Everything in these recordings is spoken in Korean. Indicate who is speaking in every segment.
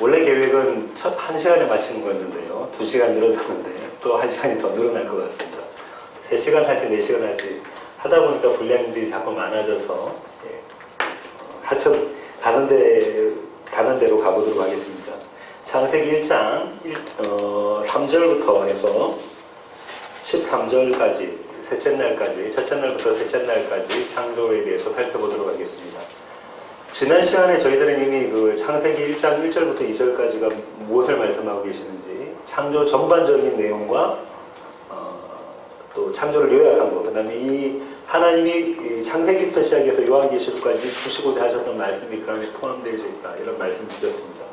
Speaker 1: 원래 계획은 첫 1시간에 마치는 거였는데요. 2시간 늘어졌는데 또 1시간이 더 늘어날 것 같습니다. 3시간 할지 4시간 할지 하다 보니까 분량들이 자꾸 많아져서 하여튼 가는 대로 가보도록 하겠습니다. 창세기 1장 3절부터 해서 13절까지 셋째 날까지, 첫째 날부터 셋째 날까지 창조에 대해서 살펴보도록 하겠습니다. 지난 시간에 저희들은 이미 그 창세기 1장 1절부터 2절까지가 무엇을 말씀하고 계시는지, 창조 전반적인 내용과 또 창조를 요약한 것, 그 다음에 이 하나님이 창세기부터 시작해서 요한계시록까지 주시고자 하셨던 말씀이 그 안에 포함되어 있다, 이런 말씀을 드렸습니다.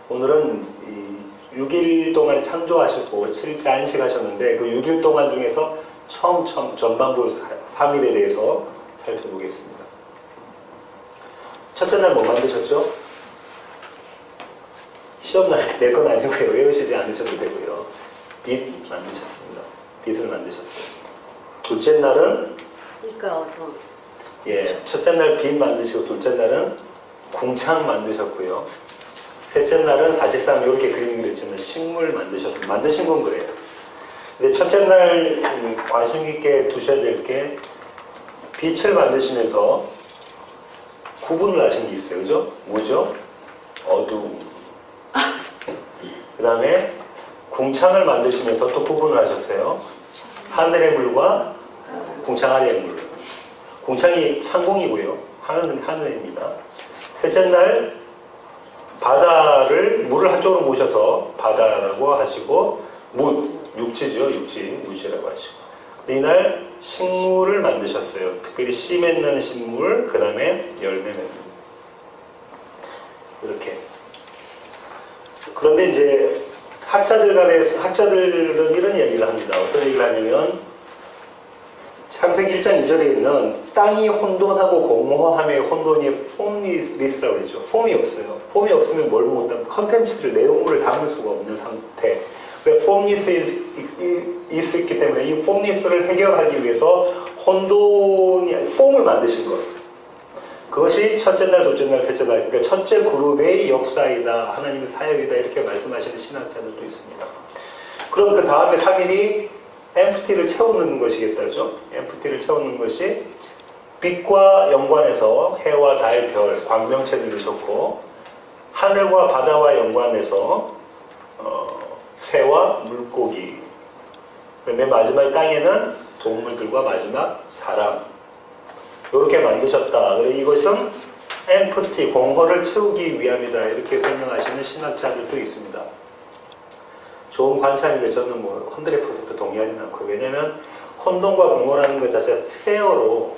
Speaker 1: 오늘은 이 6일 동안 창조하셨고 7째 안식하셨는데 그 6일 동안 중에서 처음 전반부 3일에 대해서 살펴보겠습니다. 첫째 날 뭐 만드셨죠? 시험날 내 건 아니고요. 외우시지 않으셔도 되고요. 빛 만드셨습니다. 빛을 만드셨어요. 둘째 날은 첫째 날 빛 만드시고 둘째 날은 궁창 만드셨고요. 셋째 날은 사실상 이렇게 그림 그렸지만 식물 만드셨어요. 만드신 건 그래요. 근데 첫째 날 관심 있게 두셔야 될 게 빛을 만드시면서 구분을 하신 게 있어요. 그죠? 뭐죠? 어두움. 그 다음에 궁창을 만드시면서 또 구분을 하셨어요. 하늘의 물과 궁창 아래의 물. 궁창이 창공이고요. 하늘은 하늘입니다. 셋째 날 바다를 물을 한쪽으로 모셔서 바다라고 하시고 육지죠. 육지라고 하시고. 이날 식물을 만드셨어요. 특별히 씨 맺는 식물, 그 다음에 열매 맺는. 이렇게. 그런데 이제 학자들은 이런 얘기를 합니다. 어떤 얘기를 하냐면 창세기 1장 2절에 있는 땅이 혼돈하고 공허함의 혼돈이 폼리스라고 그러죠. 폼이 없어요. 폼이 없으면 뭘 못하면 컨텐츠를, 내용물을 담을 수가 없는 상태. 왜 폼리스 있기 때문에 이 폼리스를 해결하기 위해서 폼을 만드신 거예요. 그것이 첫째 날, 둘째 날, 셋째 날, 그러니까 첫째 그룹의 역사이다, 하나님의 사역이다, 이렇게 말씀하시는 신학자들도 있습니다. 그럼 그 다음에 3일이 empty를 채우는 것이겠다죠. empty를 채우는 것이 빛과 연관해서 해와 달, 별, 광명체를 넣으셨고, 하늘과 바다와 연관해서 새와 물고기, 맨 마지막 땅에는 동물들과 마지막 사람, 이렇게 만드셨다. 이것은 empty, 공허를 채우기 위함이다, 이렇게 설명하시는 신학자들도 있습니다. 좋은 관찰인데 저는 100% 동의하지는 않고, 왜냐하면 혼돈과 공허라는 것 자체가 페어로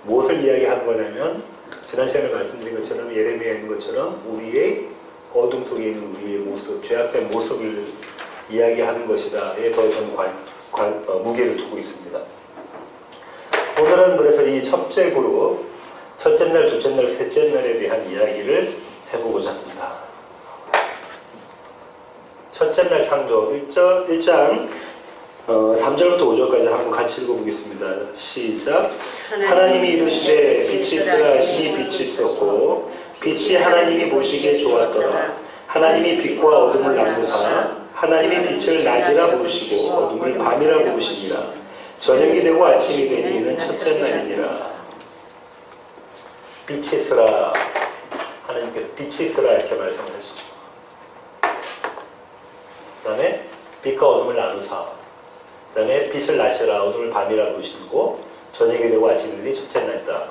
Speaker 1: 무엇을 이야기하는 거냐면, 지난 시간에 말씀드린 것처럼, 예레미야에 있는 것처럼 우리의 어둠 속에 있는 우리의 모습, 죄악된 모습을 이야기하는 것이다에 더 저는 무게를 두고 있습니다. 오늘은 그래서 이 첫째 그룹, 첫째 날, 둘째 날, 셋째 날에 대한 이야기를 해보고자 합니다. 첫째 날 창조 1장 3절부터 5절까지 한번 같이 읽어보겠습니다. 시작. 하나님이 이르시되 빛이 있으라 하시니 빛이 있었고 빛이 하나님이 보시기에 좋았더라. 하나님이 빛과 어둠을 나누사 하나님이 빛을 낮이라 부르시고 어둠이 밤이라 부르시니라. 저녁이 되고 아침이 되니 이는 첫째 날이니라. 빛이 있으라, 하나님께서 빛이 있으라 이렇게 말씀하시죠. 그 다음에 빛과 어둠을 나누사, 그 다음에 빛을 낮이라 어둠을 밤이라 부르시고 저녁이 되고 아침이 되니 첫째 날이다.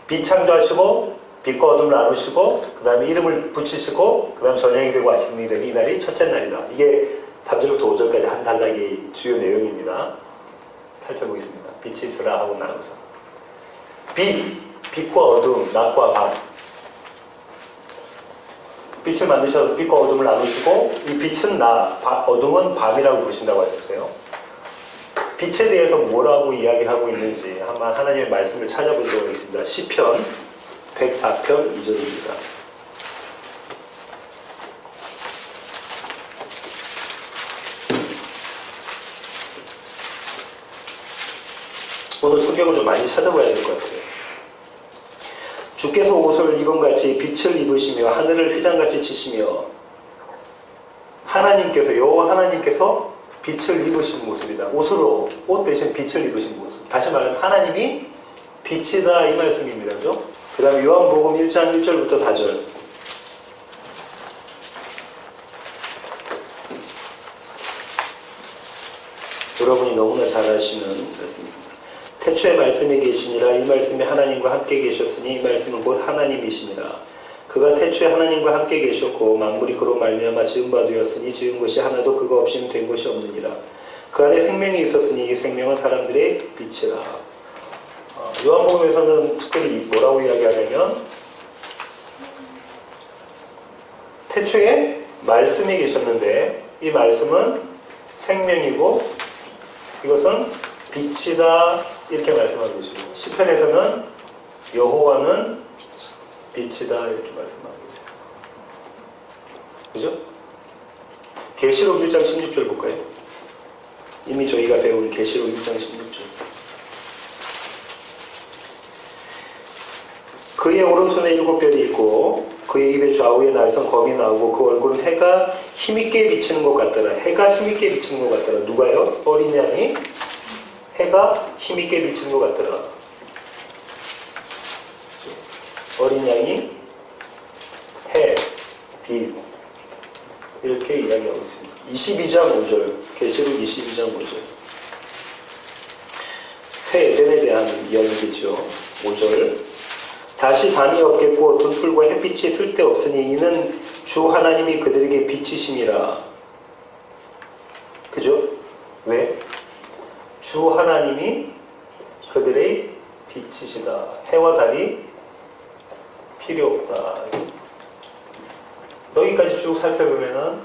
Speaker 1: 빛 창조하시고 빛과 어둠을 나누시고 그 다음에 이름을 붙이시고 그 다음 저녁이 되고 아침이 되니 이 날이 첫째 날이다. 이게 3절부터 5절까지 한 단락의 주요 내용입니다. 살펴보겠습니다. 빛이 있으라 하고 나누사. 빛과 어둠, 낮과 밤. 빛을 만드셔서 빛과 어둠을 나누시고 이 빛은 낮, 어둠은 밤이라고 부르신다고 하셨어요. 빛에 대해서 뭐라고 이야기하고 있는지 한번 하나님의 말씀을 찾아보도록 하겠습니다. 시편 104편 2절입니다. 오늘 성경을 좀 많이 찾아봐야 될 것 같아요. 주께서 옷을 입은 같이 빛을 입으시며 하늘을 휘장같이 치시며 하나님께서 여호와 하나님께서 빛을 입으신 모습이다. 옷으로 옷 대신 빛을 입으신 모습. 다시 말하면 하나님이 빛이다 이 말씀입니다. 그죠? 그 다음에 요한복음 1장 1절부터 4절. 여러분이 너무나 잘 아시는 말씀입니다. 태초에 말씀이 계시니라. 이 말씀이 하나님과 함께 계셨으니 이 말씀은 곧 하나님이시니라. 그가 태초에 하나님과 함께 계셨고 만물이 그로 말미암아 지은 바 되었으니 지은 것이 하나도 그가 없이는 된 것이 없느니라. 그 안에 생명이 있었으니 이 생명은 사람들의 빛이라. 요한복음에서는 특별히 뭐라고 이야기하냐면 태초에 말씀이 계셨는데 이 말씀은 생명이고 이것은 빛이다 이렇게 말씀하고 계시고 시편에서는 여호와는 빛이다 이렇게 말씀하고 계세요. 그죠? 계시록 1장 16절 볼까요? 이미 저희가 배운 계시록 1장 16절. 그의 오른손에 7별이 있고 그의 입에 좌우에 날선 검이 나오고 그 얼굴은 해가 힘있게 비치는 것 같더라. 해가 힘있게 비치는 것 같더라. 누가요? 어린 양이 해가 힘있게 비치는 것 같더라. 어린 양이 해, 빛 이렇게 이야기하고 있습니다. 22장 5절 계시록 22장 5절 새 에덴에 대한 이야기죠. 5절 다시 밤이 없겠고 어두운 풀과 햇빛이 쓸데없으니 이는 주 하나님이 그들에게 빛이심이라. 그죠? 왜? 주 하나님이 그들의 빛이시다. 해와 달이 필요 없다. 여기까지 쭉 살펴보면은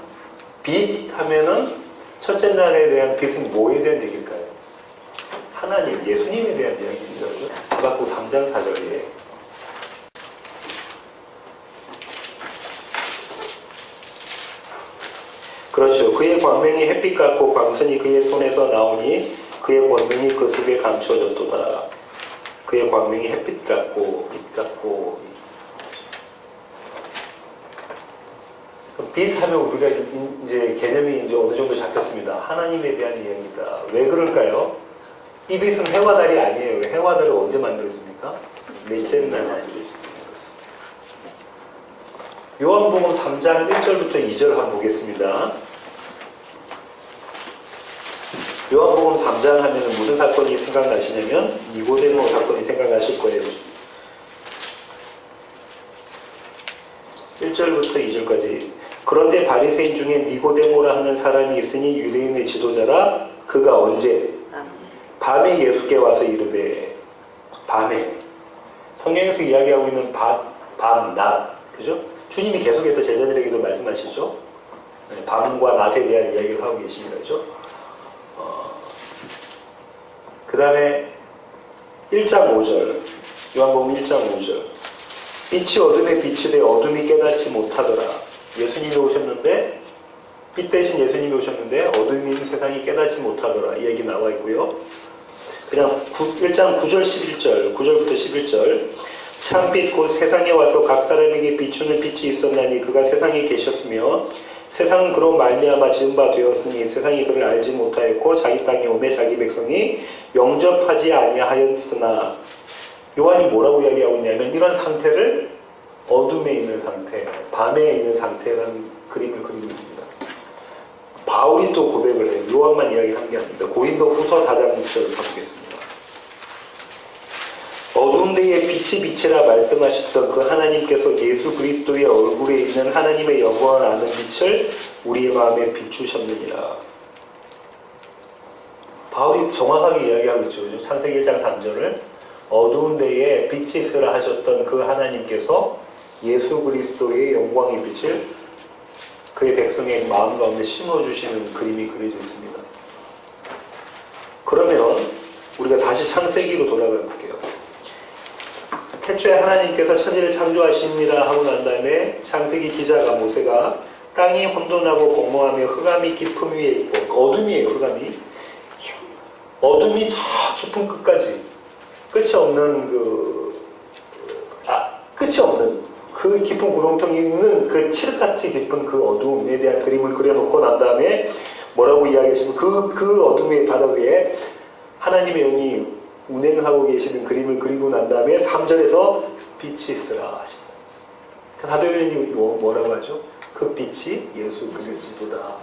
Speaker 1: 빛 하면은 첫째 날에 대한 빛은 뭐에 대한 얘기일까요? 하나님, 예수님에 대한 이야기입니다. 하박국 3장 4절에 그렇죠. 그의 광명이 햇빛 같고 광선이 그의 손에서 나오니 그의 권능이 그 속에 감추어졌도다. 그의 광명이 햇빛 같고 빛 같고. 빛 하면 우리가 이제 개념이 이제 어느 정도 잡혔습니다. 하나님에 대한 이야기다. 왜 그럴까요? 이 빛은 해와 달이 아니에요. 해와 달은 언제 만들어집니까? 넷째 날 만들어집니다. 요한복음 3장 1절부터 2절 한번 보겠습니다. 요한복음 3장 하면 무슨 사건이 생각나시냐면 니고데모 사건이 생각나실 거예요. 1절부터 2절까지 그런데 바리새인 중에 니고데모라 하는 사람이 있으니 유대인의 지도자라. 그가 언제? 밤에 예수께 와서 이르되. 밤에 성경에서 이야기하고 있는 밤, 낮, 그죠? 주님이 계속해서 제자들에게도 말씀하시죠. 밤과 낮에 대한 이야기를 하고 계십니다. 그죠? 그 다음에 1장 5절 요한복음 1장 5절 빛이 어둠에 빛이 되 어둠이 깨닫지 못하더라. 예수님이 오셨는데 빛 대신 예수님이 오셨는데 어둠인 세상이 깨닫지 못하더라. 이 얘기 나와 있고요. 그냥 1장 9절 11절 9절부터 11절 참빛 곧 세상에 와서 각 사람에게 비추는 빛이 있었나니 그가 세상에 계셨으며 세상은 그로 말미암아 지은 바 되었으니 세상이 그를 알지 못하였고 자기 땅에 오매 자기 백성이 영접하지 아니하였으나. 요한이 뭐라고 이야기하고 있냐면 이런 상태를 어둠에 있는 상태, 밤에 있는 상태라는 그림을 그리고 있습니다. 바울이 또 고백을 해요. 요한만 이야기하는 게 아닙니다. 고린도 후서 4장 6절을 보겠습니다. 어두운 데에 빛이 빛이라 말씀하셨던 그 하나님께서 예수 그리스도의 얼굴에 있는 하나님의 영광을 아는 빛을 우리의 마음에 비추셨느니라. 바울이 정확하게 이야기하고 있죠. 창세기 1장 3절을 어두운 데에 빛이 있으라 하셨던 그 하나님께서 예수 그리스도의 영광의 빛을 그의 백성의 마음 가운데 심어주시는 그림이 그려져 있습니다. 그러면 우리가 다시 창세기로 돌아가 볼게요. 태초에 하나님께서 천지를 창조하십니다 하고 난 다음에 창세기 기자가 모세가 땅이 혼돈하고 공허하며 흑암이 깊음 위에 있고 어둠이에요. 어둠이 저 깊은 끝까지 끝이 없는 끝이 없는 그 깊은 구렁텅이 있는 그 칠흑같이 깊은 그 어둠에 대한 그림을 그려놓고 난 다음에 뭐라고 이야기하시면 그 어둠의 바다 위에 하나님의 영이 운행하고 계시는 그림을 그리고 난 다음에 3절에서 빛이 있으라 하십니다. 사도요한이 뭐라고 하죠? 그 빛이 예수 그리스도다.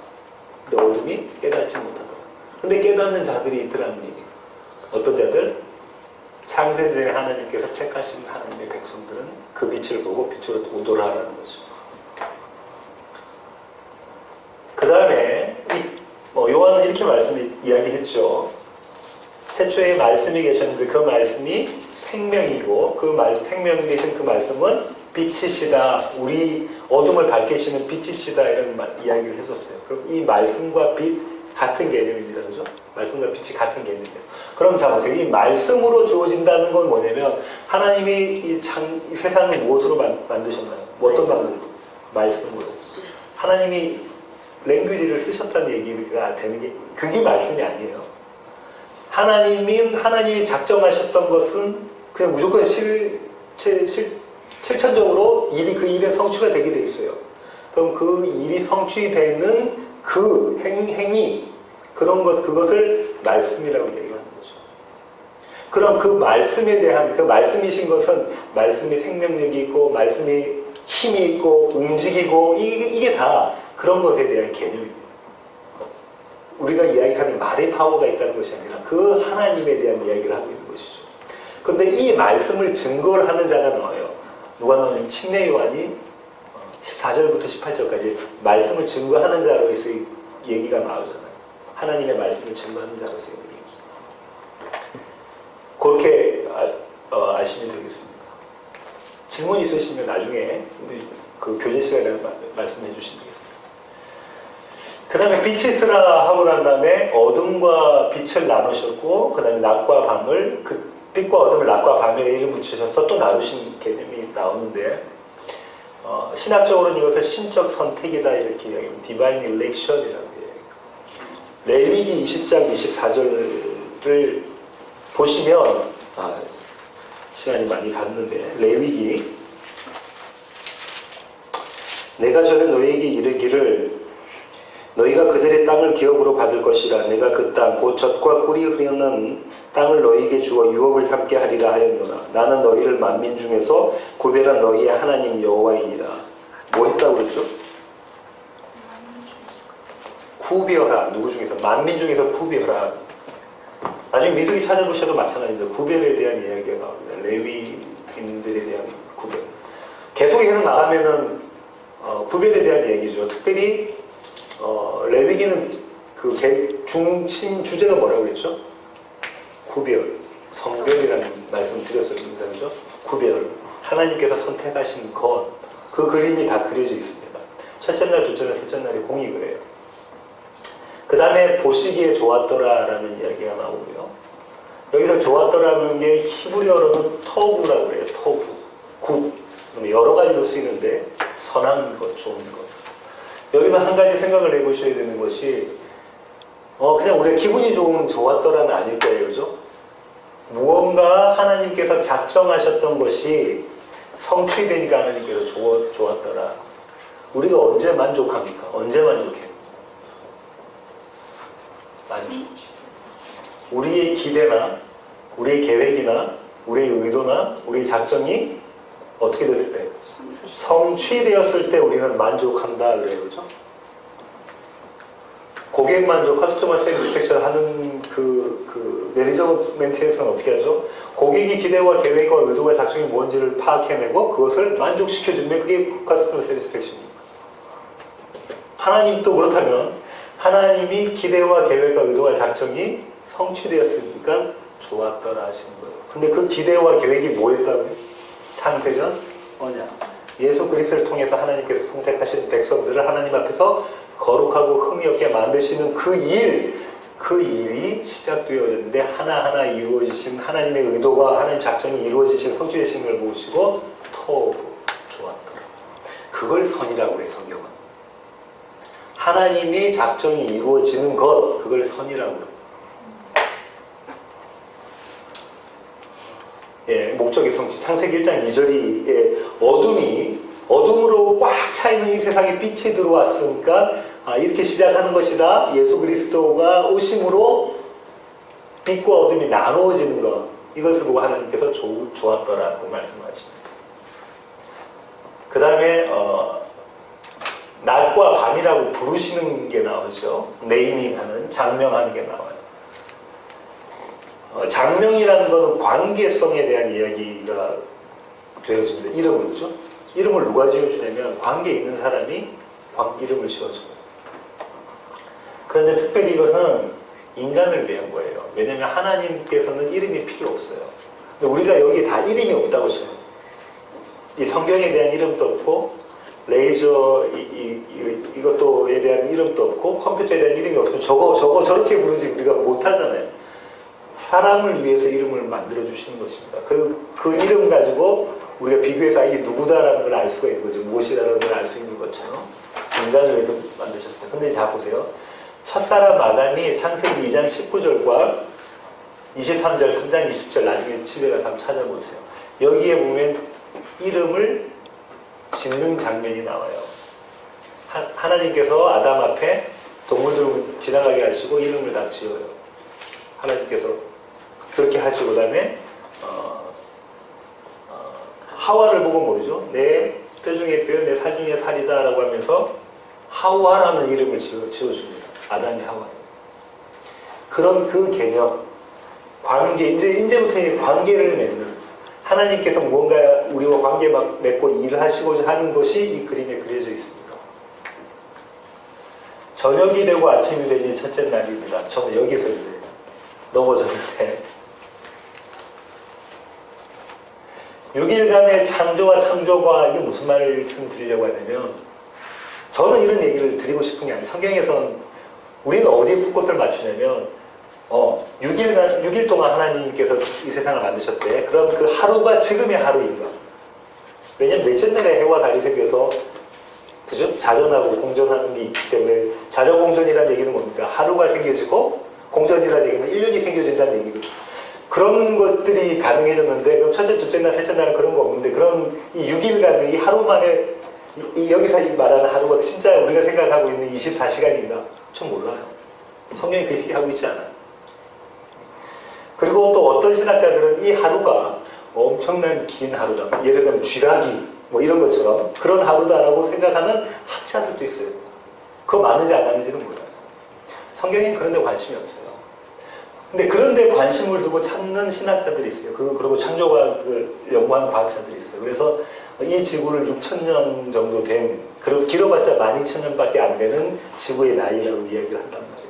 Speaker 1: 근데 어둠이 깨닫지 못하더라. 근데 깨닫는 자들이 있더라는 얘기예요. 어떤 자들? 창세전에 하나님께서 택하신 하나님의 백성들은 그 빛을 보고 빛으로 오도록 하라는 거죠. 그 다음에 요한은 이렇게 이야기했죠. 태초에 말씀이 계셨는데 그 말씀이 생명이고 생명 되신 그 말씀은 빛이시다. 우리 어둠을 밝히시는 빛이시다. 이런 이야기를 했었어요. 그럼 이 말씀과 빛 같은 개념입니다. 그죠? 말씀과 빛이 같은 개념이에요. 그럼 자 보세요. 이 말씀으로 주어진다는 건 뭐냐면 하나님이 이 세상을 무엇으로 만드셨나요? 어떤 말씀으로. 하나님이 랭귀지를 쓰셨다는 얘기가 되는 게 그게 말씀이 아니에요. 하나님이 작정하셨던 것은 그냥 무조건 실천적으로 그 일의 성취가 되게 돼 있어요. 그럼 그 일이 성취되는 그 행위 그것을 말씀이라고 얘기하는 거죠. 그럼 그 말씀에 대한 그 말씀이신 것은 말씀이 생명력이 있고 말씀이 힘이 있고 움직이고 이게 다 그런 것에 대한 개념입니다. 우리가 이야기하는 말의 파워가 있다는 것이 아니라 그 하나님에 대한 이야기를 하고 있는 것이죠. 그런데 이 말씀을 증거를 하는 자가 나와요. 누가 나오냐면 침례 요한이 14절부터 18절까지 말씀을 증거하는 자로서 얘기가 나오잖아요. 하나님의 말씀을 증거하는 자로서 얘기. 그렇게 아시면 되겠습니다. 질문 있으시면 나중에 그 교재 시간에 말씀해 주시면 되겠습니다. 그 다음에 빛이 있으라 하고 난 다음에 어둠과 빛을 나누셨고 그 다음에 낮과 밤을 그 빛과 어둠을 낮과 밤에 이름 붙이셔서 또 나누신 개념이 나오는데 신학적으로는 이것을 신적 선택이다 이렇게 이야기합니다. Divine Election이라고 해요. 레위기 20장 24절을 보시면 시간이 많이 갔는데 레위기 내가 전에 너희에게 이르기를 너희가 그들의 땅을 기업으로 받을 것이라 내가 그 땅 곧 젖과 꿀이 흐르는 땅을 너희에게 주어 유업을 삼게 하리라 하였노라. 나는 너희를 만민 중에서 구별한 너희의 하나님 여호와이니라. 뭐 했다고 그랬죠? 구별하. 누구 중에서? 만민 중에서 구별하. 나중에 미숙이 찾아보셔도 마찬가지입니다. 구별에 대한 이야기가 나옵니다. 레위인들에 대한 구별. 계속해서 나가면은 구별에 대한 얘기죠. 특별히 레위기는 그 중심 주제가 뭐라고 그랬죠? 구별, 성별이라는 말씀 드렸습니다. 그죠? 구별. 하나님께서 선택하신 것, 그 그림이 다 그려져 있습니다. 첫째 날, 둘째 날, 셋째 날이 공이 그래요. 그 다음에 보시기에 좋았더라라는 이야기가 나오고요. 여기서 좋았더라는 게 히브리어로는 터부라고 그래요. 터부. 굿. 여러 가지로 쓰이는데 선한 것, 좋은 것. 여기서 한 가지 생각을 해보셔야 되는 것이 그냥 우리가 기분이 좋았더라는 아닐 거예요. 그죠? 무언가 하나님께서 작정하셨던 것이 성취되니까 하나님께서 좋았더라. 우리가 언제 만족합니까? 언제 만족해요? 만족. 우리의 기대나 우리의 계획이나 우리의 의도나 우리의 작정이 어떻게 됐을 때? 성취되었을 때 우리는 만족한다 그래요. 그죠? 고객 만족, 커스터머 세티스팩션 하는 그 매니저멘트에서는 어떻게 하죠? 고객이 기대와 계획과 의도와 작정이 뭔지를 파악해내고 그것을 만족시켜주면 그게 커스터머 세티스팩션입니다. 하나님도 그렇다면 하나님이 기대와 계획과 의도와 작정이 성취되었으니까 좋았더라 하시는 거예요. 근데 그 기대와 계획이 뭐였다고요? 창세전 언약. 예수 그리스도를 통해서 하나님께서 선택하신 백성들을 하나님 앞에서 거룩하고 흠이 없게 만드시는 그 일이 시작되어졌는데 하나하나 이루어지신 하나님의 의도와 하나님 작정이 이루어지신 성취되신 걸 보시고 토부 좋았더라. 그걸 선이라고 해요. 성경은. 하나님의 작정이 이루어지는 것, 그걸 선이라고 해요. 목적의 성취. 창세기 1장 2절이 어둠으로 꽉 차 있는 이 세상에 빛이 들어왔으니까 이렇게 시작하는 것이다. 예수 그리스도가 오심으로 빛과 어둠이 나누어지는 것. 이것을 보고 하나님께서 좋았더라고 말씀하십니다. 그 다음에 낮과 밤이라고 부르시는 게 나오죠. 네이밍하는, 장명하는 게 나와요. 장명이라는 것은 관계성에 대한 이야기가 되어집니다. 이름으로죠. 이름을 누가 지어주냐면 관계에 있는 사람이 이름을 지어줘요. 그런데 특별히 이것은 인간을 위한 거예요. 왜냐하면 하나님께서는 이름이 필요 없어요. 근데 우리가 여기 다 이름이 없다고 쳐요. 이 성경에 대한 이름도 없고 레이저 이것도에 대한 이름도 없고 컴퓨터에 대한 이름이 없으면 저거 저렇게 부르지 우리가 못하잖아요. 사람을 위해서 이름을 만들어 주시는 것입니다. 그 이름 가지고 우리가 비교해서 이게 누구다라는 걸 알 수가 있는 거죠. 무엇이라는 걸 알 수 있는 것처럼 인간을 위해서 만드셨어요. 근데 자 보세요. 첫사람 아담이 창세기 2장 19절과 23절, 3장 20절 나중에 집에 가서 한번 찾아보세요. 여기에 보면 이름을 짓는 장면이 나와요. 하나님께서 아담 앞에 동물들 지나가게 하시고 이름을 다 지어요. 하나님께서 그렇게 하시고 그다음에 하와를 보고 뭐죠? 내 뼈 중에 뼈, 내 살 중에 살이다 라고 하면서 하와라는 이름을 지어줍니다. 아담이 하와. 그런 그 개념, 관계, 이제부터 관계를 맺는 하나님께서 무언가 우리와 관계 맺고 일을 하시고자 하는 것이 이 그림에 그려져 있습니다. 저녁이 되고 아침이 되니 첫째 날입니다. 저는 여기서 이제 넘어졌는데 6일간의 창조와 창조가 이게 무슨 말씀 드리려고 하냐면 저는 이런 얘기를 드리고 싶은 게 아니에요. 성경에서는 우리는 어디에 풋꽃을 맞추냐면 6일 동안 하나님께서 이 세상을 만드셨대. 그럼 그 하루가 지금의 하루인가? 왜냐면 넷째 날에 해와 달이 생겨서 그죠? 자전하고 공전하는 게 있기 때문에 자전공전이라는 얘기는 뭡니까? 하루가 생겨지고 공전이라는 얘기는 1년이 생겨진다는 얘기거든요. 그런 것들이 가능해졌는데 그럼 첫째, 둘째 날, 셋째 날은 그런 거 없는데 그럼 이 6일간 이 하루 만에 여기서 말하는 하루가 진짜 우리가 생각하고 있는 24시간인가? 전 몰라요. 성경이 그 얘기하고 있지 않아요. 그리고 또 어떤 신학자들은 이 하루가 엄청난 긴 하루다. 예를 들면 쥐라기 뭐 이런 것처럼 그런 하루다라고 생각하는 학자들도 있어요. 그거 맞는지 안 맞는지도 몰라요. 성경에는 그런 데 관심이 없어요. 근데 그런 데 관심을 두고 찾는 신학자들이 있어요. 그리고 창조과학을 연구하는 과학자들이 있어요. 그래서 이 지구를 6,000년 정도 된, 그리고 길어봤자 12,000년밖에 안 되는 지구의 나이라고 이야기를 한단 말이에요.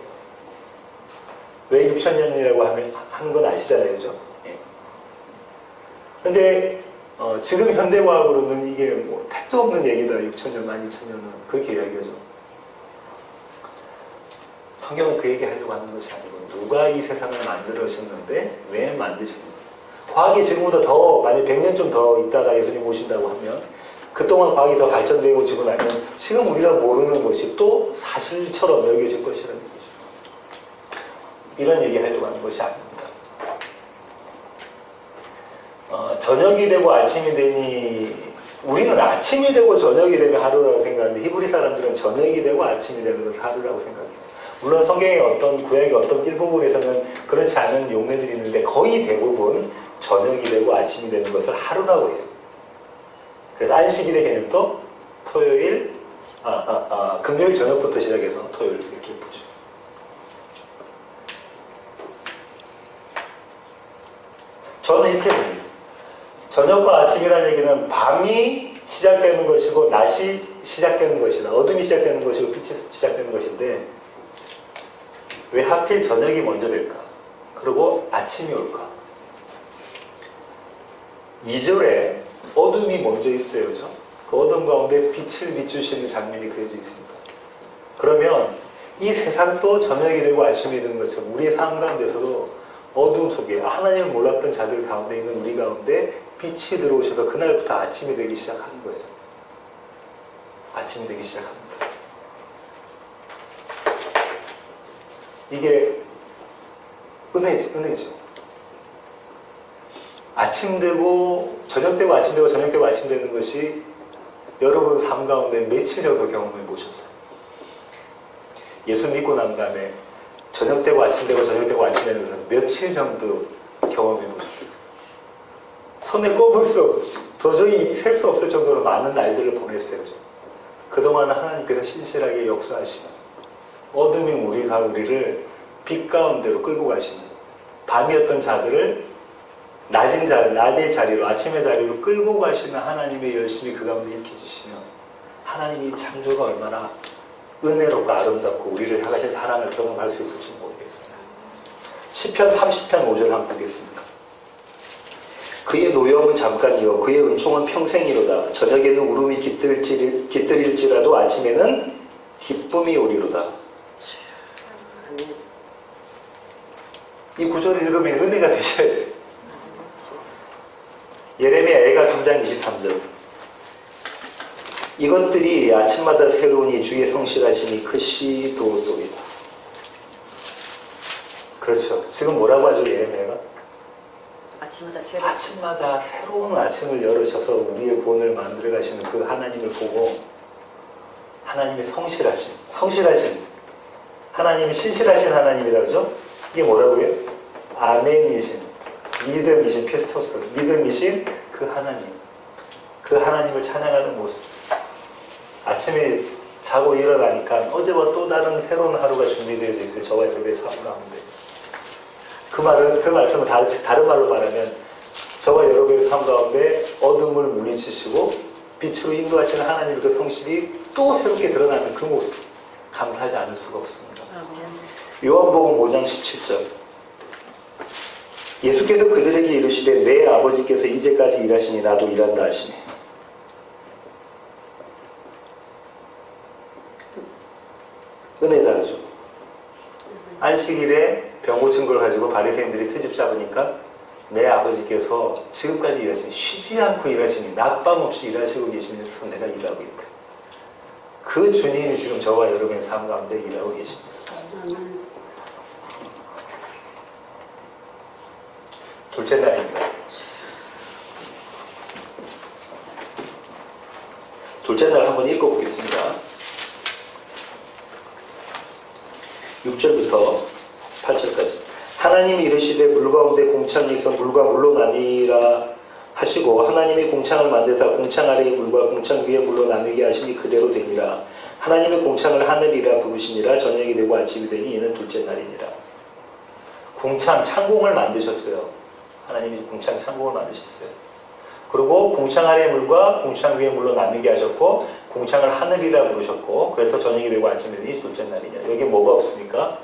Speaker 1: 왜 6,000년이라고 하는 건 아시잖아요. 그죠? 근데 지금 현대과학으로는 이게 뭐 택도 없는 얘기다. 6,000년, 12,000년은. 그렇게 이야기하죠. 성경은 그 얘기 하려고 하는 것이 아니고 누가 이 세상을 만들으셨는데 왜 만드셨는가. 과학이 지금보다 더 만약 100년 좀 더 있다가 예수님 오신다고 하면 그동안 과학이 더 발전되고 지고 나면 지금 우리가 모르는 것이 또 사실처럼 여겨질 것이라는 거죠. 이런 얘기 하려고 하는 것이 아닙니다. 저녁이 되고 아침이 되니 우리는 아침이 되고 저녁이 되면 하루라고 생각하는데 히브리 사람들은 저녁이 되고 아침이 되는 것을 하루라고 생각해요. 물론 성경의 어떤 구약의 어떤 일부분에서는 그렇지 않은 용례들이 있는데 거의 대부분 저녁이 되고 아침이 되는 것을 하루라고 해요. 그래서 안식일의 개념도 토요일, 금요일 저녁부터 시작해서 토요일 이렇게 보죠. 저는 이렇게 봅니다. 저녁과 아침이라는 얘기는 밤이 시작되는 것이고 낮이 시작되는 것이다. 어둠이 시작되는 것이고 빛이 시작되는 것인데 왜 하필 저녁이 먼저 될까? 그리고 아침이 올까? 2절에 어둠이 먼저 있어요. 그죠? 그 어둠 가운데 빛을 비추시는 장면이 그려져 있습니다. 그러면 이 세상도 저녁이 되고 아침이 되는 것처럼 우리의 삶 가운데서도 어둠 속에 하나님을 몰랐던 자들 가운데 있는 우리 가운데 빛이 들어오셔서 그날부터 아침이 되기 시작하는 거예요. 아침이 되기 시작합니다. 이게 은혜죠. 아침 되고 저녁 되고 아침 되고 저녁 되고 아침 되는 것이 여러분 삶 가운데 며칠 정도 경험해 보셨어요? 예수 믿고 난 다음에 저녁 되고 아침 되고 저녁 되고 아침 되는 것은 며칠 정도 경험해 보셨어요? 손에 꼽을 수 없이 도저히 셀 수 없을 정도로 많은 날들을 보냈어요. 그동안 하나님께서 신실하게 역사하시는 어둠인 우리를 빛 가운데로 끌고 가시는 밤이었던 자들을 낮의 자리로 아침의 자리로 끌고 가시는 하나님의 열심히 그 가운데 익혀주시면 하나님이 창조가 얼마나 은혜롭고 아름답고 우리를 향하신 사랑을 경험할 수 있을지 모르겠어요. 시편 30편 5절 한번 보겠습니다. 그의 노여움은 잠깐이요 그의 은총은 평생이로다. 저녁에는 울음이 깃들일지라도 아침에는 기쁨이 오리로다. 이 구절을 읽으면 은혜가 되셔야 돼요. 예레미야 애가 3장 23절. 이것들이 아침마다 새로우니 주의 성실하심이 크시도소이다. 그렇죠. 지금 뭐라고 하죠 예레미야가? 아침마다 새로운 아침을 열으셔서 우리의 구원을 만들어 가시는 그 하나님을 보고 하나님의 성실하심 하나님이 신실하신 하나님이라 그러죠? 이게 뭐라고요? 아멘이신 믿음이신 피스토스 믿음이신 그 하나님을 찬양하는 모습. 아침에 자고 일어나니까 어제와 또 다른 새로운 하루가 준비되어 있어요. 저와 여러분의 삶 가운데. 그 말씀은 다른 말로 말하면 저와 여러분의 삶 가운데 어둠을 물리치시고 빛으로 인도하시는 하나님의 그 성실이 또 새롭게 드러나는 그 모습. 감사하지 않을 수가 없습니다. 요한복음 5장 17절. 예수께서 그들에게 이르시되 내 아버지께서 이제까지 일하시니 나도 일한다 하시네. 은혜다 그죠? 안식일에 병 고친 걸 가지고 바리새인들이 트집 잡으니까 내 아버지께서 지금까지 일하시니 쉬지 않고 일하시니 낮밤 없이 일하시고 계시면서 내가 일하고 있다. 그 주님이 지금 저와 여러분의 삶 가운데 일하고 계십니다. 둘째 날입니다. 둘째 날 한번 읽어보겠습니다. 6절부터 8절까지. 하나님이 이르시되 물 가운데 공창이 있어 물과 물로 나뉘라 하시고 하나님이 공창을 만드사 공창 아래의 물과 공창 위의 물로 나누게 하시니 그대로 되니라. 하나님의 공창을 하늘이라 부르시니라. 저녁이 되고 아침이 되니 이는 둘째 날이니라. 창공을 만드셨어요. 하나님이 공창 창공을 만드셨어요. 그리고 공창 아래의 물과 공창 위의 물로 나누게 하셨고 공창을 하늘이라 부르셨고 그래서 저녁이 되고 아침이 되니 둘째 날이냐. 여기 뭐가 없습니까?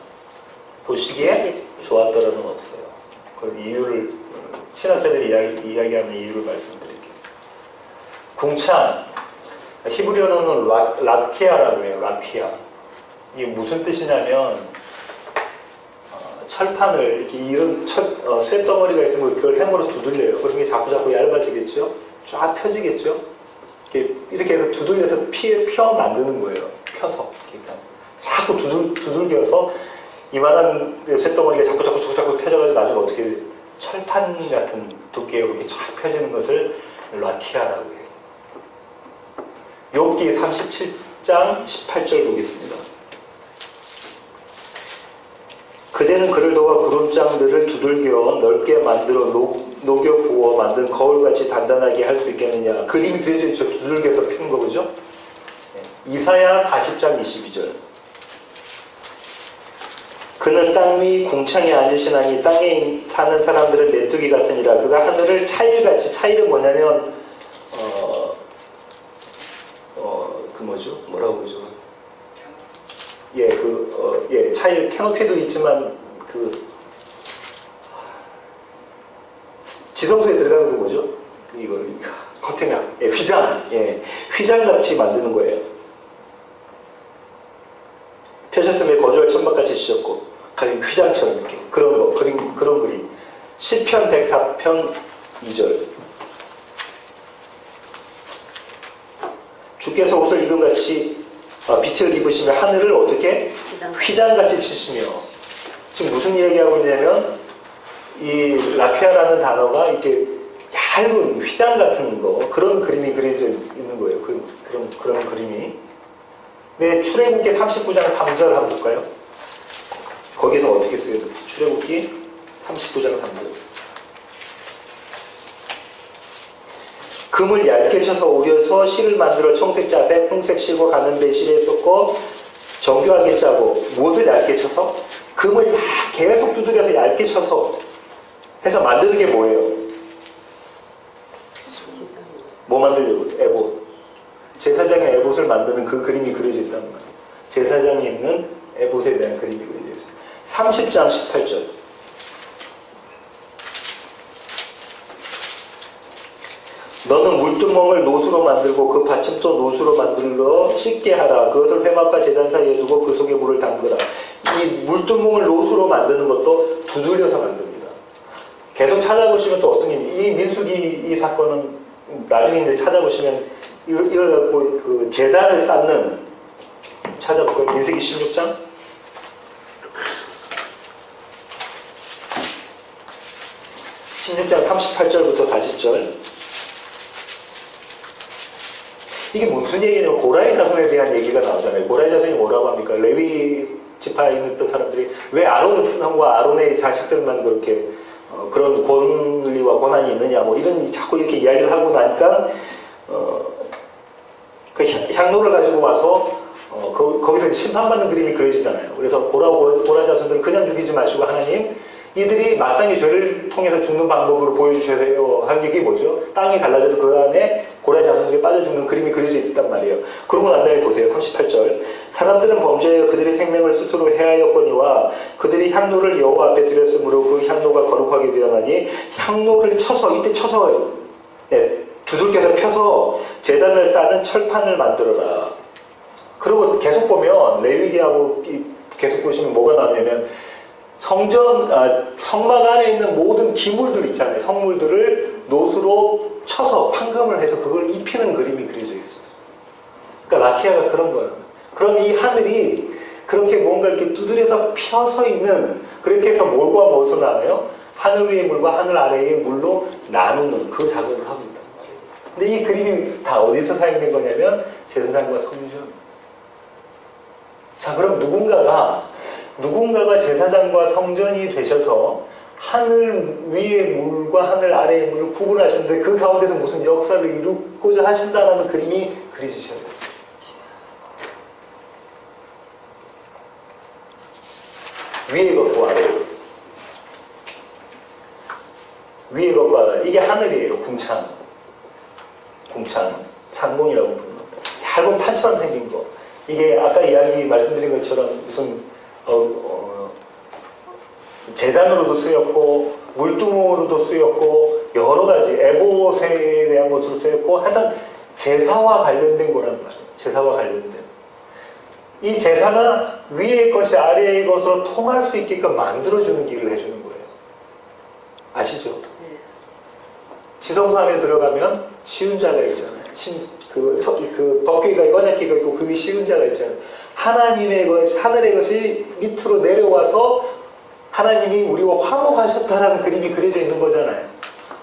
Speaker 1: 보시기에 좋았더라는 없어요. 그 이유를 신학자들이 이야기하는 이유를 말씀드릴게요. 공창 히브리어로는 라키아라고 해요. 라키아. 이게 무슨 뜻이냐면 철판을 이렇게 이런 쇠덩어리가 있으면 그걸 해머로 두들려요. 그런 게 자꾸 얇아지겠죠? 쫙 펴지겠죠? 이렇게 해서 두들려서 펴 만드는 거예요. 펴서. 그러니까 자꾸 두들겨서 이만한 쇠덩어리가 자꾸 펴져가지고 나중에 어떻게 철판 같은 두께로 이렇게 쫙 펴지는 것을 라키아라고 해요. 욥기 37장 18절 보겠습니다. 그대는 그를 도와 구름장들을 두들겨 넓게 만들어 녹여 부어 만든 거울같이 단단하게 할 수 있겠느냐. 그림이 그려져 있죠. 두들겨서 피는 거 그죠? 이사야 40장 22절. 그는 땅 위 공창에 앉으시나니 땅에 사는 사람들은 메뚜기 같으니라. 그가 하늘을 차일같이. 차일은 뭐냐면 뭐라고 그러죠? 차일 캐노피도 있지만 지성소에 들어가는 거 뭐죠? 이거를 컨테이너, 휘장같이 만드는 거예요. 펴셨음에 거주할 천막같이 지셨고 가령 휘장처럼 이렇게 그런 그림. 시편 104편 2절. 주께서 옷을 입은같이 빛을 입으시며 하늘을 어떻게 휘장같이 치시며. 지금 무슨 얘기하고 있냐면 이 라피아라는 단어가 이렇게 얇은 휘장 같은 거 그런 그림이 그려져 있는 거예요. 그런 그림이. 네, 출애굽기 39장 3절 한번 볼까요? 거기서 어떻게 써요? 출애굽기 39장 3절. 금을 얇게 쳐서 오려서 실을 만들어 청색 자세, 홍색 실과 가는배 실에 섞어 정교하게 짜고, 무엇을 얇게 쳐서? 금을 계속 두드려서 얇게 쳐서 해서 만드는 게 뭐예요? 뭐 만들려고? 에봇. 제사장의 에봇을 만드는 그 그림이 그려져 있단 말이에요. 제사장이 입는 에봇에 대한 그림이 그려져 있어요. 30장 18절. 너는 물두멍을 노수로 만들고 그 받침도 노수로 만들어 씻게 하라. 그것을 회막과 제단 사이에 두고 그 속에 물을 담그라. 이 물두멍을 노수로 만드는 것도 두들려서 만듭니다. 계속 찾아보시면 또 어떤 이 민수기 이 사건은 나중에 이제 찾아보시면 이걸 갖고 그 제단을 쌓는 찾아볼까요? 민수기 16장. (16장) 38절부터 40절. 이게 무슨 얘기냐면 고라의 자손에 대한 얘기가 나오잖아요. 고라의 자손이 뭐라고 합니까? 레위 지파에 있는 사람들이 왜 아론과 아론의 자식들만 그렇게 그런 권리와 권한이 있느냐 뭐 이런 자꾸 이렇게 이야기를 하고 나니까 그 향로를 가지고 와서 거기서 심판받는 그림이 그려지잖아요. 그래서 고라 자손들을 그냥 죽이지 마시고 하나님 이들이 마땅히 죄를 통해서 죽는 방법으로 보여주셔야 한 게 뭐죠? 땅이 갈라져서 그 안에 고라 자손들이 빠져 죽는 그림이 그려져 있단 말이에요. 그러고 난 다음에 보세요. 38절. 사람들은 범죄하여 그들의 생명을 스스로 해하였거니와 그들이 향로를 여호와 앞에 드렸으므로 그 향로가 거룩하게 되었나니 향로를 쳐서 이때 쳐서 두들겨서 펴서 제단을 쌓는 철판을 만들어라. 그리고 계속 보면 레위기하고 계속 보시면 뭐가 나오냐면 성막 안에 있는 모든 기물들 있잖아요. 성물들을 노수로 쳐서 판금을 해서 그걸 입히는 그림이 그려져 있어요. 그러니까 라키아가 그런 거예요. 그럼 이 하늘이 그렇게 뭔가 이렇게 두드려서 펴서 있는, 그렇게 해서 뭘과 무엇을 나눠요? 하늘 위의 물과 하늘 아래의 물로 나누는 그 작업을 하고 있단 말이에요. 근데 이 그림이 다 어디서 사용된 거냐면 제사장과 성전. 자, 그럼 누군가가 제사장과 성전이 되셔서 하늘 위의 물과 하늘 아래의 물을 구분하셨는데 그 가운데서 무슨 역사를 이루고자 하신다는 그림이 그려지셔야 돼요. 위의 것과 아래의 것. 위의 것과 아래. 이게 하늘이에요. 궁창. 창공이라고 부릅니다. 얇은 판처럼 생긴 거. 이게 아까 이야기 말씀드린 것처럼 무슨 제단으로도 쓰였고 물두멍으로도 쓰였고 여러 가지 에봇에 대한 것으로 쓰였고 하여튼 제사와 관련된 거란 말이에요. 제사와 관련된. 이 제사가 위의 것이 아래의 것으로 통할 수 있게끔 만들어주는 길을 해주는 거예요. 아시죠? 지성소 안에 들어가면 시운자가 있잖아요. 그 법궤가 있고 언약궤가 있고 그 위 시운자가 있잖아요. 하나님의 것, 하늘의 것이 밑으로 내려와서 하나님이 우리와 화목하셨다라는 그림이 그려져 있는 거잖아요.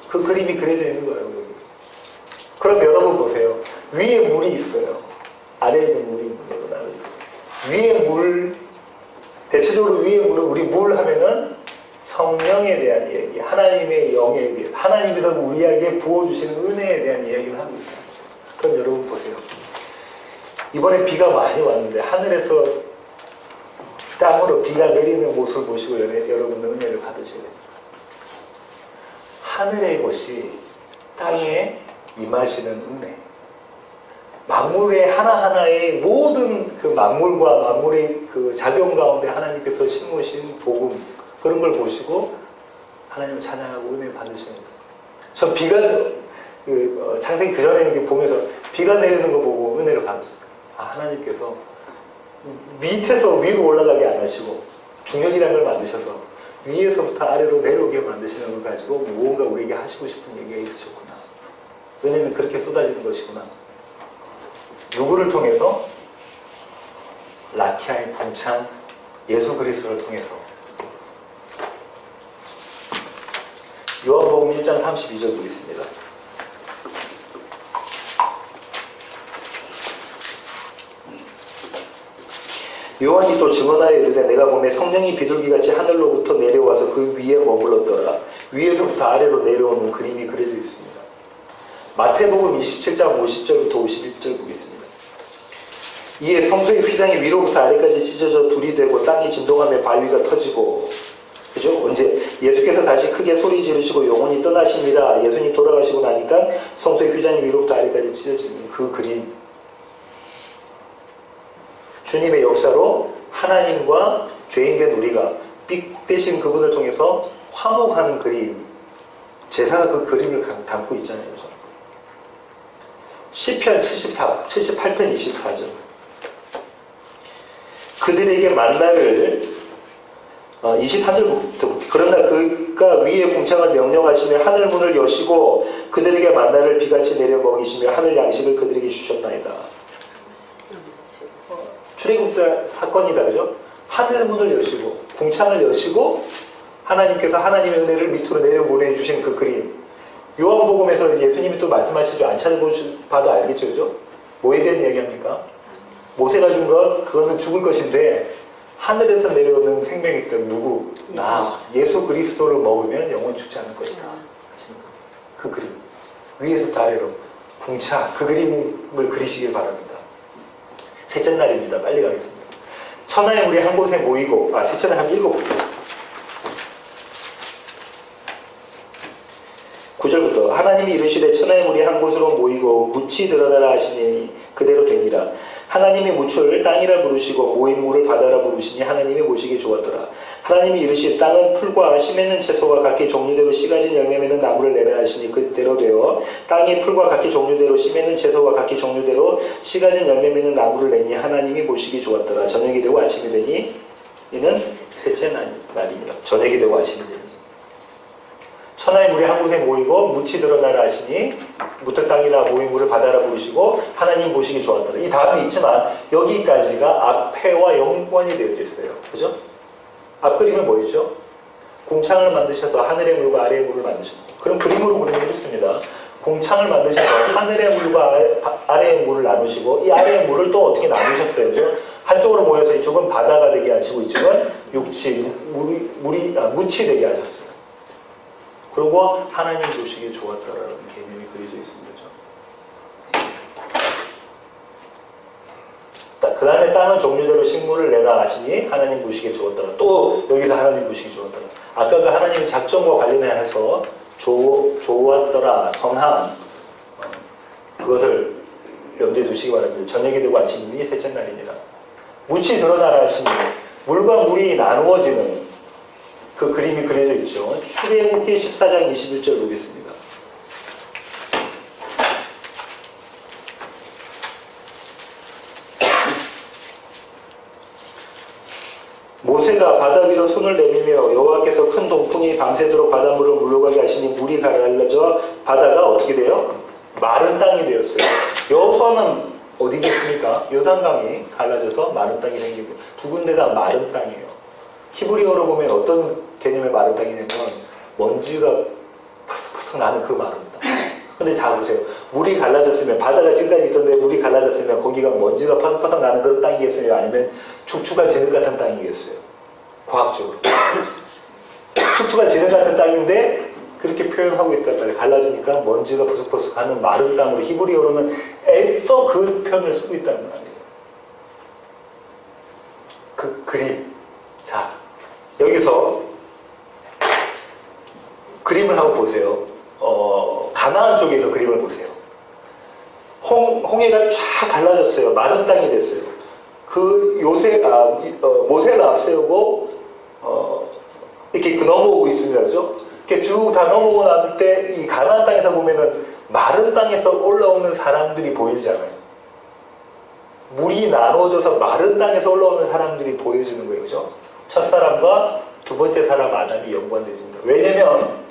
Speaker 1: 그 그림이 그려져 있는 거예요. 그럼 여러분 보세요. 위에 물이 있어요. 아래에 있는 물이 있는 거예요. 위에 물, 대체적으로 위에 물은 우리 물 하면은 성령에 대한 이야기, 하나님의 영에 대한, 하나님께서 우리에게 부어주시는 은혜에 대한 이야기를 하고 있다. 그럼 여러분 보세요. 이번에 비가 많이 왔는데 하늘에서 땅으로 비가 내리는 모습을 보시고 여러분은 은혜를 받으셔야 됩니다. 하늘의 것이 땅에 임하시는 은혜. 만물의 하나하나의 모든 그 만물과 만물의 그 작용 가운데 하나님께서 심으신 복음, 그런 걸 보시고 하나님을 찬양하고 은혜 받으시는 거예요. 전 비가 창세기 그 전에 보면서 비가 내리는 거 보고 은혜를 받았어요. 아, 하나님께서 밑에서 위로 올라가게 안 하시고 중력이라는 걸 만드셔서 위에서부터 아래로 내려오게 만드시는 걸 가지고 무언가 우리에게 하시고 싶은 얘기가 있으셨구나. 은혜는 그렇게 쏟아지는 것이구나. 누구를 통해서? 라키아의 궁창 예수 그리스도를 통해서. 요한복음 1장 32절 보겠습니다. 요한이 또 증언하여 이르되 내가 보매 성령이 비둘기같이 하늘로부터 내려와서 그 위에 머물렀더라. 위에서부터 아래로 내려오는 그림이 그려져 있습니다. 마태복음 27장 50절부터 51절 보겠습니다. 이에 성소의 휘장이 위로부터 아래까지 찢어져 둘이 되고 땅이 진동하며 바위가 터지고, 그죠? 언제 예수께서 다시 크게 소리 지르시고 영혼이 떠나십니다. 예수님 돌아가시고 나니까 성소의 휘장이 위로부터 아래까지 찢어지는 그 그림. 주님의 역사로 하나님과 죄인된 우리가 삑 대신 그분을 통해서 화목하는 그림. 제사가 그 그림을 담고 있잖아요. 시편 78편 24절. 그들에게 만나를 23절부터 그러나 그가 위에 궁창을 명령하시며 하늘 문을 여시고 그들에게 만나를 비같이 내려 먹이시며 하늘 양식을 그들에게 주셨나이다. 출애굽 때 사건이다, 그죠? 하늘 문을 여시고 궁창을 여시고 하나님께서 하나님의 은혜를 밑으로 내려 보내주신 그 그림. 요한복음에서 예수님이 또 말씀하시죠. 안 찾아봐도 알겠죠, 그죠? 뭐에 대한 이야기합니까? 모세가 준 것, 그거는 죽을 것인데 하늘에서 내려오는 생명이 있던 누구? 나 예수 그리스도를 먹으면 영원히 죽지 않을 것이다. 그 그림. 위에서부터 아래로 궁창, 그 그림을 그리시길 바랍니다. 셋째 날입니다. 빨리 가겠습니다. 천하의 우리 한 곳에 모이고, 셋째 날 한 7곳. 9절부터 하나님이 이르시되 천하의 물이 한 곳으로 모이고 묻이 드러나라 하시니 그대로 되니라. 하나님이 묻을 땅이라 부르시고 모인 물을 바다라 부르시니 하나님이 보시기 좋았더라. 하나님이 이르시되 땅은 풀과 씨 맺는 채소가 각기 종류대로 씨 가진 열매 맺는 나무를 내라 하시니 그대로 되어 땅이 풀과 각기 종류대로 씨 맺는 채소가 각기 종류대로 씨 가진 열매 맺는 나무를 내니 하나님이 보시기 좋았더라. 저녁이 되고 아침이 되니 이는 셋째 날이니라. 저녁이 되고 아침이 되니 천하의 물이 한 곳에 모이고 묻이 드러나라 하시니 묻을 땅이라 모인 물을 바다라 부르시고 하나님 보시기 좋았더라. 이 다음이 있지만 여기까지가 앞에와 연관이 되어 있어요. 그죠? 앞그림은 뭐였죠? 궁창을 만드셔서 하늘의 물과 아래의 물을 만드셨고, 그럼 그림으로 그리면 이렇습니다. 궁창을 만드셔서 하늘의 물과 아래의 물을 나누시고 이 아래의 물을 또 어떻게 나누셨어요? 그죠? 한쪽으로 모여서 이쪽은 바다가 되게 하시고 이쪽은 육지, 묻이 되게 하셨어요. 그리고 하나님 보시기에 좋았다라는 개념이 그려져 있습니다. 그 다음에 땅은 종류대로 식물을 내라 하시니 하나님 보시기에 좋았더라. 또 여기서 하나님 보시기 좋았더라. 아까 그 하나님의 작정과 관련해서 좋았더라, 선함, 그것을 염두에 두시기 바랍니다. 저녁이 되고 아침이니 셋째 날이니라. 묻이 드러나라 하시니 물과 물이 나누어지는 그 그림이 그려져 있죠. 출애굽기 14장 21절 보겠습니다. 모세가 바다 위로 손을 내밀며 여호와께서 큰 동풍이 밤새도록 바닷물을 물러가게 하시니 물이 갈라져 바다가 어떻게 돼요? 마른 땅이 되었어요. 여호수아는 어디겠습니까? 요단강이 갈라져서 마른 땅이 생기고 두 군데 다 마른 땅이에요. 히브리어로 보면 어떤 개념의 마른 땅이냐면 먼지가 팍팍팍 나는 그 마른 땅. 근데 잘 보세요. 물이 갈라졌으면, 바다가 지금까지 있던데 물이 갈라졌으면 거기가 먼지가 파삭파삭 나는 그런 땅이겠어요? 아니면 축축한 지능 같은 땅이겠어요? 과학적으로. 축축한 지능 같은 땅인데 그렇게 표현하고 있단 말이에요. 갈라지니까 먼지가 부석부석 하는 마른 땅으로 히브리어로는 애써 그 표현을 쓰고 있다는 말이에요. 그 그림. 자, 여기서 그림을 한번 보세요. 가나안 쪽에서 그림을 보세요. 홍해가 쫙 갈라졌어요. 마른 땅이 됐어요. 그 모세를 앞세우고 이렇게 넘어오고 있습니다. 그죠? 이렇게 쭉 다 넘어오고 나올 때 이 가나안 땅에서 보면은 마른 땅에서 올라오는 사람들이 보이잖아요. 물이 나눠져서 마른 땅에서 올라오는 사람들이 보여지는 거예요. 그죠? 첫사람과 두 번째 사람 아담이 연관되어집니다. 왜냐면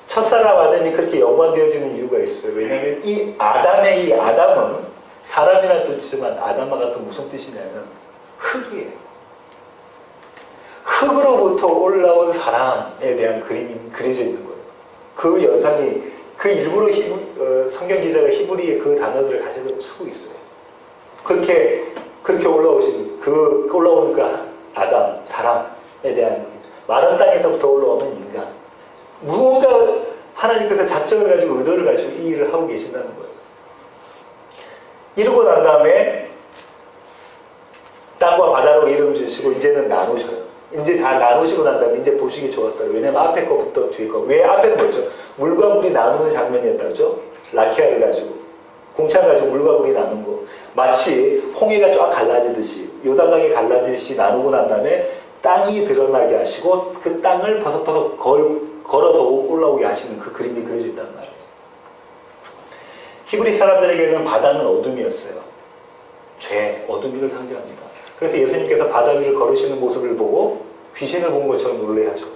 Speaker 1: 첫사람 아담이 그렇게 연관되어지는 이유가 있어요. 왜냐하면 이 아담은 사람이라는 뜻이지만 아담과 같은 무슨 뜻이냐면 흙이에요. 흙으로부터 올라온 사람에 대한 그림이 그려져 있는 거예요. 그 연상이 그 일부러 성경 기자가 히브리의 그 단어들을 가지고 쓰고 있어요. 그렇게 올라오신 그 올라오는 그 아담, 사람에 대한 마른 땅에서부터 올라오는 인간. 무언가 하나님께서 작정을 가지고 의도를 가지고 이 일을 하고 계신다는 거예요. 이러고 난 다음에 땅과 바다로 이름 주시고 이제는 나누셔요. 이제 다 나누시고 난 다음에 이제 보시기 좋았다. 왜냐면 앞에 거부터 뒤에 거. 왜 앞에는 뭐죠? 물과 물이 나누는 장면이었다. 그죠? 라키아를 가지고. 공창 가지고 물과 물이 나눈 거. 마치 홍해가 쫙 갈라지듯이, 요단강이 갈라지듯이 나누고 난 다음에 땅이 드러나게 하시고 그 땅을 버석버석 걸어서 올라오게 하시는 그 그림이 그려져 있단 말이에요. 히브리 사람들에게는 바다는 어둠이었어요. 죄, 어둠을 상징합니다. 그래서 예수님께서 바다 위를 걸으시는 모습을 보고 귀신을 본 것처럼 놀라야죠.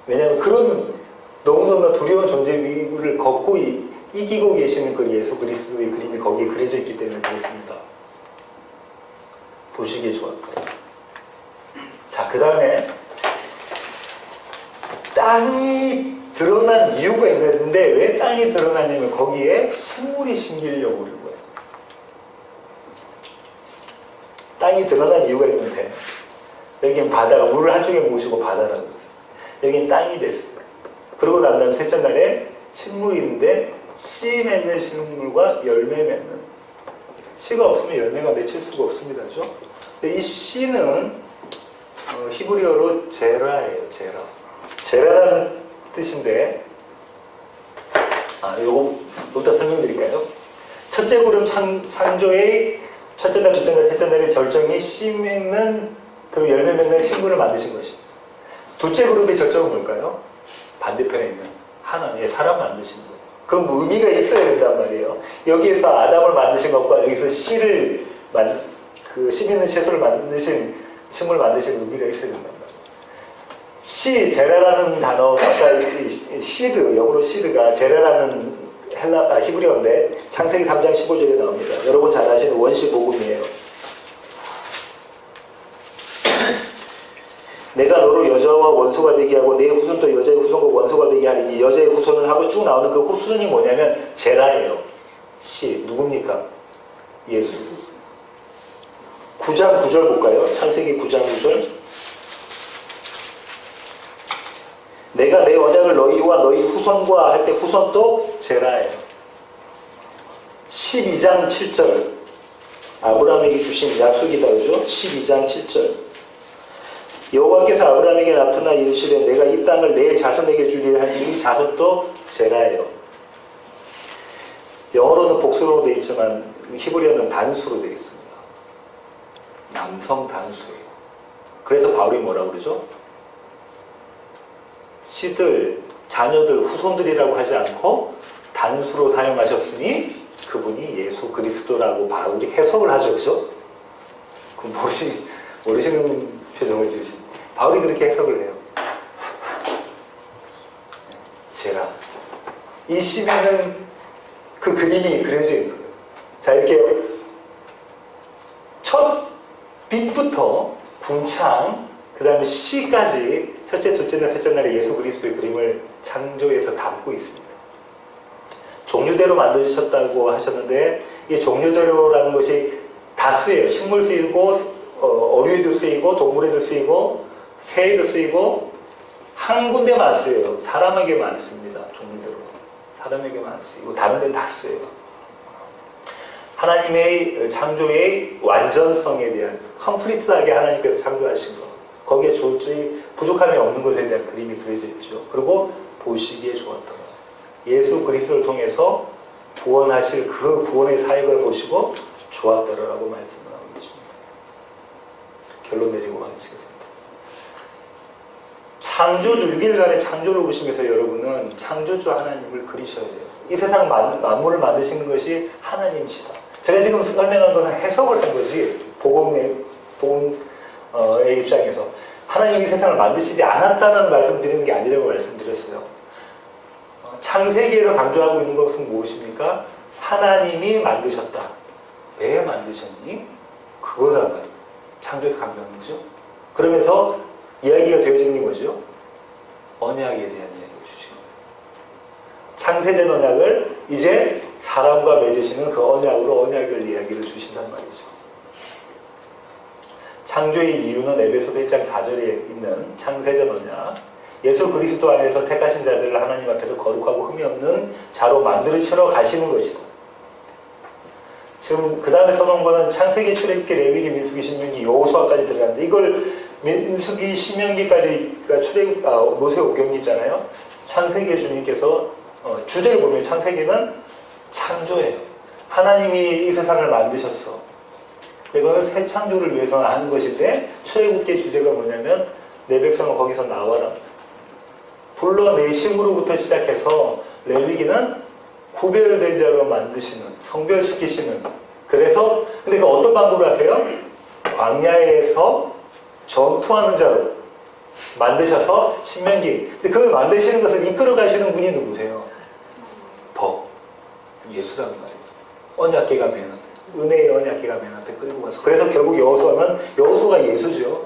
Speaker 1: 왜냐하면 그런 너무너무 두려운 존재 위를 걷고 이기고 계시는 그 예수 그리스도의 그림이 거기에 그려져 있기 때문에 그렇습니다. 보시기에 좋았고요. 자, 그 다음에 땅이 드러난 이유가 있는데 왜 땅이 드러나냐면 거기에 식물이 심기려고 그런 거예요. 땅이 드러난 이유가 있는데 여기는 바다가 물을 한쪽에 모으시고 바다라고 했어요. 여기는 땅이 됐어요. 그러고 난 다음에 셋째 날에 식물이 있는데 씨 맺는 식물과 열매 맺는, 씨가 없으면 열매가 맺힐 수가 없습니다. 그죠? 근데 이 씨는 히브리어로 제라예요. 제라라는 뜻인데, 요거부터 설명드릴까요? 첫째 구름 창조의 첫째 날, 둘째 날, 셋째 날의 절정이 씨 맺는 그 열매 맺는 식물을 만드신 것입니다. 둘째 그룹의 절정은 뭘까요? 반대편에 있는 하나님의 사람 만드신 것. 그 의미가 있어야 된단 말이에요. 여기에서 아담을 만드신 것과 여기서 씨를 씨 있는 채소를 만드신, 식물 만드신 의미가 있어야 된단 말이에요. 씨, 제라라는 단어가 아까 시드, 영어로 시드가 제라라는 히브리어인데 창세기 3장 15절에 나옵니다. 여러분 잘 아시는 원시 복음이에요. 내가 너를 여자와 원수가 되게 하고 내 후손도 여자의 후손과 원수가 되게 하리니, 여자의 후손은 하고 쭉 나오는 그 후손이 뭐냐면 제라예요. 씨, 누굽니까? 예수. 9장 9절 볼까요? 창세기 9장 9절. 내가 내 언약을 너희와 너희 후손과 할 때 후손도 제라예요. 12장 7절. 아브라함에게 주신 약속이다. 그죠? 12장 7절. 여호와께서 아브라함에게 나타나 이르시되 내가 이 땅을 내 자손에게 주리라 하니 이 자손도 제라예요. 영어로는 복수로 되어 있지만 히브리어는 단수로 되어 있습니다. 남성 단수예요. 그래서 바울이 뭐라고 그러죠? 씨들, 자녀들, 후손들이라고 하지 않고 단수로 사용하셨으니 그분이 예수 그리스도라고 바울이 해석을 하죠. 그죠? 그럼 모르시는 표정을 지으시는 바울이 그렇게 해석을 해요. 제라. 이 심에는 그 그림이 그려져 있는 거예요. 자, 이렇게 첫 빛부터 궁창, 그 다음에 시까지 첫째, 둘째 날, 셋째 날에 예수 그리스도의 그림을 창조해서 담고 있습니다. 종류대로 만드셨다고 하셨는데 이 종류대로라는 것이 다수예요. 식물 쓰이고 어류에도 쓰이고 동물에도 쓰이고 새에도 쓰이고 한 군데만 쓰여요. 사람에게만 씁니다. 종류대로. 사람에게만 쓰이고 다른 데는 다 쓰여요. 하나님의 창조의 완전성에 대한 컴플리트하게 하나님께서 창조하신 것, 거기에 도저히 부족함이 없는 것에 대한 그림이 그려져 있죠. 그리고 보시기에 좋았던 것. 예수 그리스도를 통해서 구원하실 그 구원의 사역을 보시고 좋았더라라고 말씀을 하고 계십니다. 결론 내리고 마치겠습니다. 창조주, 6일간의 창조를 보시면서 여러분은 창조주 하나님을 그리셔야 돼요. 이 세상 만물을 만드시는 것이 하나님이시다. 제가 지금 설명한 것은 해석을 한 거지, 복음의 입장에서 하나님이 세상을 만드시지 않았다는 말씀 드리는 게 아니라고 말씀드렸어요. 창세기에서 강조하고 있는 것은 무엇입니까? 하나님이 만드셨다. 왜 만드셨니? 그거다 말이에요. 창조에서 강조하는 거죠. 그러면서 이야기가 되어지는 게 뭐죠? 언약에 대한 이야기를 주신 거예요. 창세전 언약을 이제 사람과 맺으시는 그 언약으로 언약을 이야기를 주신단 말이죠. 창조의 이유는 에베소서 1장 4절에 있는 창세전 언약. 예수 그리스도 안에서 택하신 자들을 하나님 앞에서 거룩하고 흠이 없는 자로 만들으시러 가시는 것이다. 지금 그 다음에 써놓은 거는 창세기, 출애굽기, 레위기, 민수기, 신명기, 여호수아까지 들어가는데 이걸 민수기, 신명기까지 모세오경이 있잖아요. 창세기에 주님께서 주제를 보면 창세기는 창조예요. 하나님이 이 세상을 만드셨어. 이거는 새 창조를 위해서 하는 것인데 출애굽기의 주제가 뭐냐면 내 백성을 거기서 나와라. 불러내심으로부터 시작해서 레위기는 구별된 자로 만드시는, 성별시키시는. 그래서 근데 그 어떤 방법을 하세요? 광야에서 전투하는 자로 만드셔서 신명기. 근데 그 만드시는 것을 이끌어 가시는 분이 누구세요? 더 예수라는 말이에요. 언약궤가 맨 앞에, 은혜의 언약궤가 맨 앞에 끌고 가서. 그래서 결국 여호수아가 예수죠.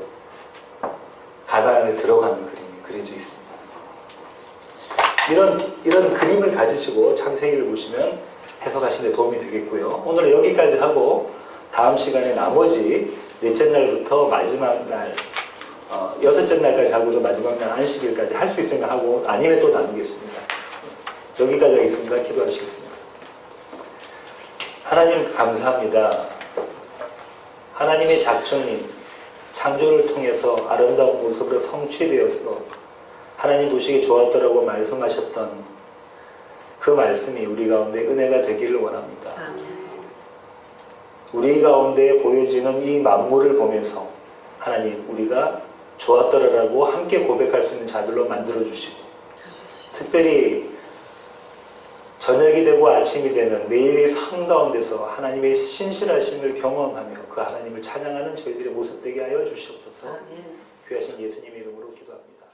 Speaker 1: 가나안에 들어가는 그림이 그려져 있습니다. 이런 그림을 가지시고 창세기를 보시면 해석하시는 데 도움이 되겠고요. 오늘은 여기까지 하고 다음 시간에 나머지 넷째 날부터 마지막 날, 여섯째 날까지 하고도 마지막 날 안식일까지 할 수 있으면 하고 아니면 또 나누겠습니다. 여기까지 하겠습니다. 기도하시겠습니다. 하나님 감사합니다. 하나님의 작정이 창조를 통해서 아름다운 모습으로 성취되어서 하나님 보시기에 좋았더라고 말씀하셨던 그 말씀이 우리 가운데 은혜가 되기를 원합니다. 우리 가운데 보여지는 이 만물을 보면서 하나님 우리가 좋았더라라고 함께 고백할 수 있는 자들로 만들어주시고 특별히 저녁이 되고 아침이 되는 매일의 삶 가운데서 하나님의 신실하심을 경험하며 그 하나님을 찬양하는 저희들의 모습 되게 하여 주시옵소서. 귀하신 예수님의 이름으로 기도합니다.